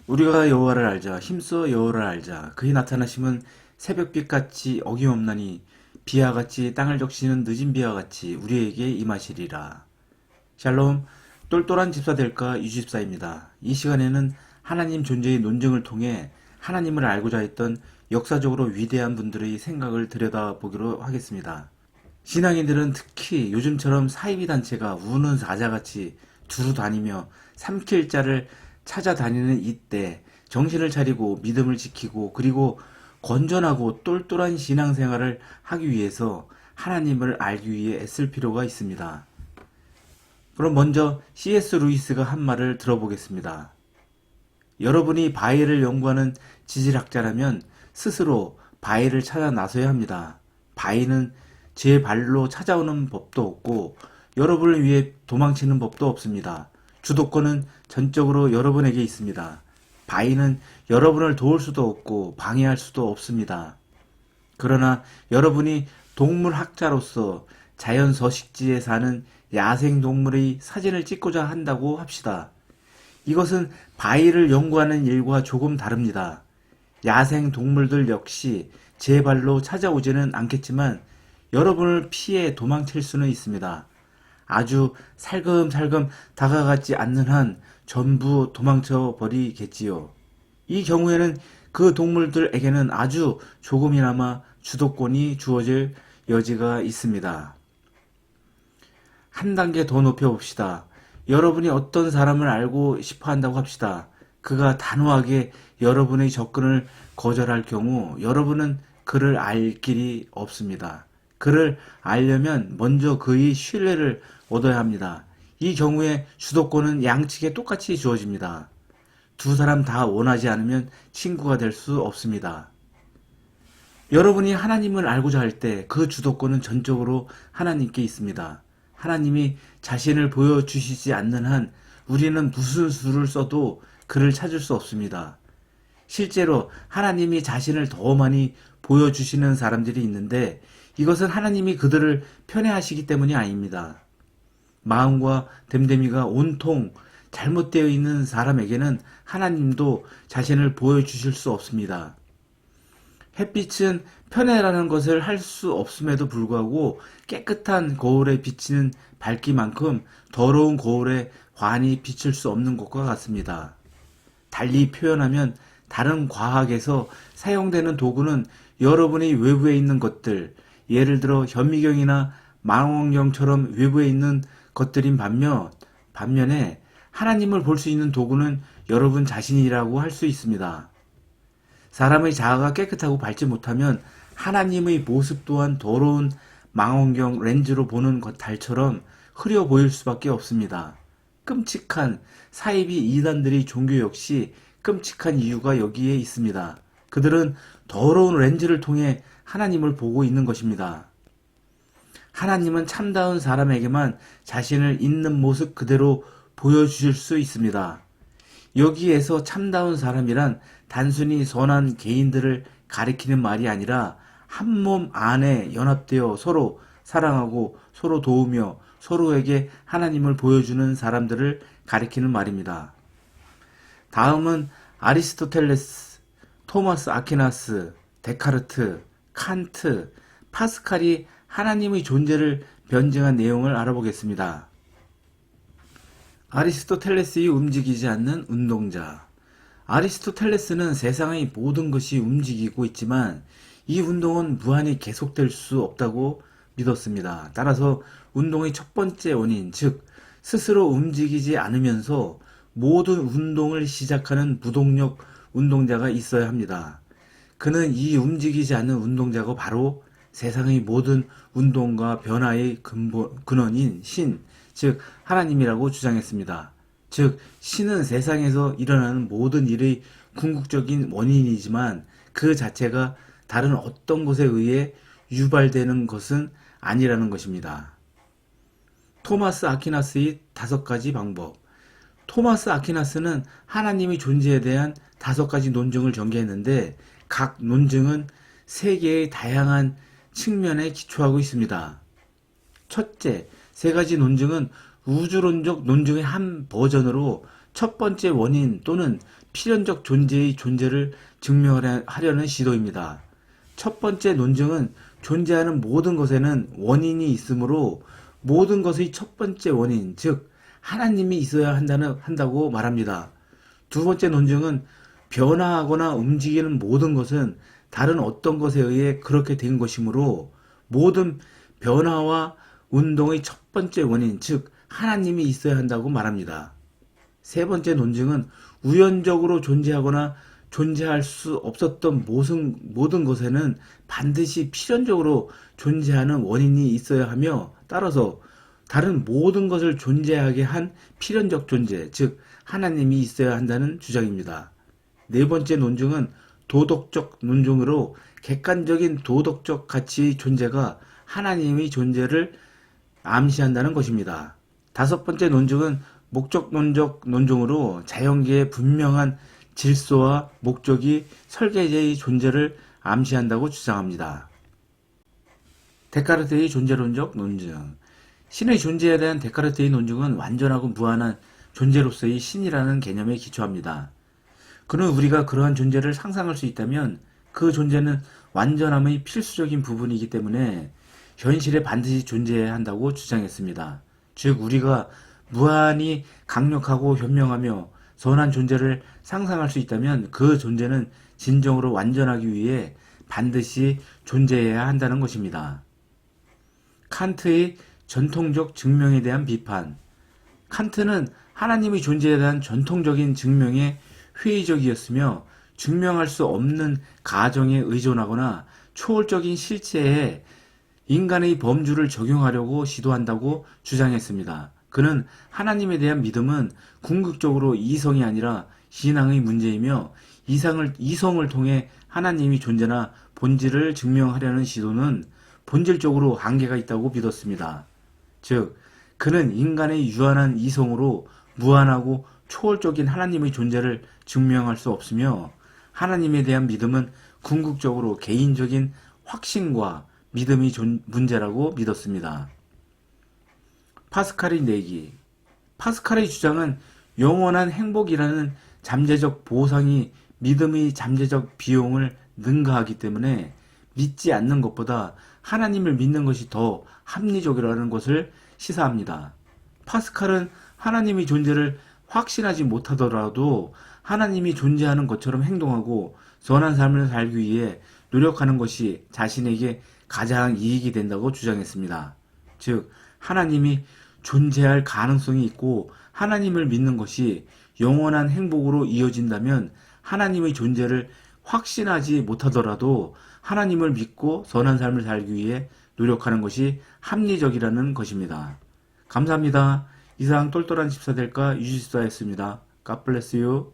우리가 여호와를 알자. 힘써 여호와를 알자. 그의 나타나심은 새벽빛같이 어김없나니 비와 같이 땅을 적시는 늦은 비와 같이 우리에게 임하시리라. 샬롬, 똘똘한 집사 될까 유집사입니다. 이 시간에는 하나님 존재의 논증을 통해 하나님을 알고자 했던 역사적으로 위대한 분들의 생각을 들여다보기로 하겠습니다. 신앙인들은 특히 요즘처럼 사이비 단체가 우는 사자같이 두루 다니며 삼킬 자를 찾아다니는 이때 정신을 차리고 믿음을 지키고 그리고 건전하고 똘똘한 신앙생활을 하기 위해서 하나님을 알기 위해 애쓸 필요가 있습니다. 그럼 먼저 C.S. 루이스가 한 말을 들어보겠습니다. 여러분이 바위를 연구하는 지질학자라면 스스로 바위를 찾아 나서야 합니다. 바위는 제 발로 찾아오는 법도 없고 여러분을 위해 도망치는 법도 없습니다. 주도권은 전적으로 여러분에게 있습니다. 바위는 여러분을 도울 수도 없고 방해할 수도 없습니다. 그러나 여러분이 동물학자로서 자연 서식지에 사는 야생동물의 사진을 찍고자 한다고 합시다. 이것은 바위를 연구하는 일과 조금 다릅니다. 야생동물들 역시 제 발로 찾아오지는 않겠지만 여러분을 피해 도망칠 수는 있습니다. 아주 살금살금 다가가지 않는 한 전부 도망쳐 버리겠지요. 이 경우에는 그 동물들에게는 아주 조금이나마 주도권이 주어질 여지가 있습니다. 한 단계 더 높여봅시다. 여러분이 어떤 사람을 알고 싶어 한다고 합시다. 그가 단호하게 여러분의 접근을 거절할 경우 여러분은 그를 알 길이 없습니다. 그를 알려면 먼저 그의 신뢰를 얻어야 합니다. 이 경우에 주도권은 양측에 똑같이 주어집니다. 두 사람 다 원하지 않으면 친구가 될 수 없습니다. 여러분이 하나님을 알고자 할 때 그 주도권은 전적으로 하나님께 있습니다. 하나님이 자신을 보여주시지 않는 한 우리는 무슨 수를 써도 그를 찾을 수 없습니다. 실제로 하나님이 자신을 더 많이 보여주시는 사람들이 있는데 이것은 하나님이 그들을 편애하시기 때문이 아닙니다. 마음과 됨됨이가 온통 잘못되어 있는 사람에게는 하나님도 자신을 보여주실 수 없습니다. 햇빛은 편애라는 것을 할 수 없음에도 불구하고 깨끗한 거울에 비치는 밝기만큼 더러운 거울에 환히 비칠 수 없는 것과 같습니다. 달리 표현하면 다른 과학에서 사용되는 도구는 여러분이 외부에 있는 것들, 예를 들어 현미경이나 망원경처럼 외부에 있는 것들인 반면에 하나님을 볼 수 있는 도구는 여러분 자신이라고 할 수 있습니다. 사람의 자아가 깨끗하고 밝지 못하면 하나님의 모습 또한 더러운 망원경 렌즈로 보는 달처럼 흐려 보일 수밖에 없습니다. 끔찍한 사이비 이단들의 종교 역시 끔찍한 이유가 여기에 있습니다. 그들은 더러운 렌즈를 통해 하나님을 보고 있는 것입니다. 하나님은 참다운 사람에게만 자신을 있는 모습 그대로 보여주실 수 있습니다. 여기에서 참다운 사람이란 단순히 선한 개인들을 가리키는 말이 아니라 한 몸 안에 연합되어 서로 사랑하고 서로 도우며 서로에게 하나님을 보여주는 사람들을 가리키는 말입니다. 다음은 아리스토텔레스, 토마스 아퀴나스, 데카르트, 칸트, 파스칼이 하나님의 존재를 변증한 내용을 알아보겠습니다. 아리스토텔레스의 움직이지 않는 운동자. 아리스토텔레스는 세상의 모든 것이 움직이고 있지만 이 운동은 무한히 계속될 수 없다고 믿었습니다. 따라서 운동의 첫 번째 원인, 즉 스스로 움직이지 않으면서 모든 운동을 시작하는 무동력 운동자가 있어야 합니다. 그는 이 움직이지 않는 운동자가 바로 세상의 모든 운동과 변화의 근원인 신, 즉 하나님이라고 주장했습니다. 즉 신은 세상에서 일어나는 모든 일의 궁극적인 원인이지만 그 자체가 다른 어떤 것에 의해 유발되는 것은 아니라는 것입니다. 토마스 아퀴나스의 5가지 방법. 토마스 아퀴나스는 하나님의 존재에 대한 5가지 논증을 전개했는데 각 논증은 세계의 다양한 측면에 기초하고 있습니다. 첫째, 3가지 논증은 우주론적 논증의 한 버전으로 첫 번째 원인 또는 필연적 존재의 존재를 증명하려는 시도입니다. 첫 번째 논증은 존재하는 모든 것에는 원인이 있으므로 모든 것의 첫 번째 원인, 즉 하나님이 있어야 한다고 말합니다. 두 번째 논증은 변화하거나 움직이는 모든 것은 다른 어떤 것에 의해 그렇게 된 것이므로 모든 변화와 운동의 첫 번째 원인, 즉 하나님이 있어야 한다고 말합니다. 세 번째 논증은 우연적으로 존재하거나 존재할 수 없었던 모든 것에는 반드시 필연적으로 존재하는 원인이 있어야 하며 따라서 다른 모든 것을 존재하게 한 필연적 존재, 즉 하나님이 있어야 한다는 주장입니다. 네 번째 논증은 도덕적 논증으로 객관적인 도덕적 가치의 존재가 하나님의 존재를 암시한다는 것입니다. 다섯 번째 논증은 목적론적 논증으로 자연계의 분명한 질서와 목적이 설계자의 존재를 암시한다고 주장합니다. 데카르트의 존재론적 논증. 신의 존재에 대한 데카르트의 논증은 완전하고 무한한 존재로서의 신이라는 개념에 기초합니다. 그는 우리가 그러한 존재를 상상할 수 있다면 그 존재는 완전함의 필수적인 부분이기 때문에 현실에 반드시 존재해야 한다고 주장했습니다. 즉 우리가 무한히 강력하고 현명하며 선한 존재를 상상할 수 있다면 그 존재는 진정으로 완전하기 위해 반드시 존재해야 한다는 것입니다. 칸트의 전통적 증명에 대한 비판. 칸트는 하나님의 존재에 대한 전통적인 증명에 회의적이었으며 증명할 수 없는 가정에 의존하거나 초월적인 실체에 인간의 범주를 적용하려고 시도한다고 주장했습니다. 그는 하나님에 대한 믿음은 궁극적으로 이성이 아니라 신앙의 문제이며 이성을 통해 하나님의 존재나 본질을 증명하려는 시도는 본질적으로 한계가 있다고 믿었습니다. 즉, 그는 인간의 유한한 이성으로 무한하고 초월적인 하나님의 존재를 증명할 수 없으며 하나님에 대한 믿음은 궁극적으로 개인적인 확신과 믿음의 문제라고 믿었습니다. 파스칼의 내기. 파스칼의 주장은 영원한 행복이라는 잠재적 보상이 믿음의 잠재적 비용을 능가하기 때문에 믿지 않는 것보다 하나님을 믿는 것이 더 합리적이라는 것을 시사합니다. 파스칼은 하나님의 존재를 확신하지 못하더라도 하나님이 존재하는 것처럼 행동하고 선한 삶을 살기 위해 노력하는 것이 자신에게 가장 이익이 된다고 주장했습니다. 즉, 하나님이 존재할 가능성이 있고 하나님을 믿는 것이 영원한 행복으로 이어진다면 하나님의 존재를 확신하지 못하더라도 하나님을 믿고 선한 삶을 살기 위해 노력하는 것이 합리적이라는 것입니다. 감사합니다. 이상 똘똘한 집사 될까 유지수사였습니다. God bless you.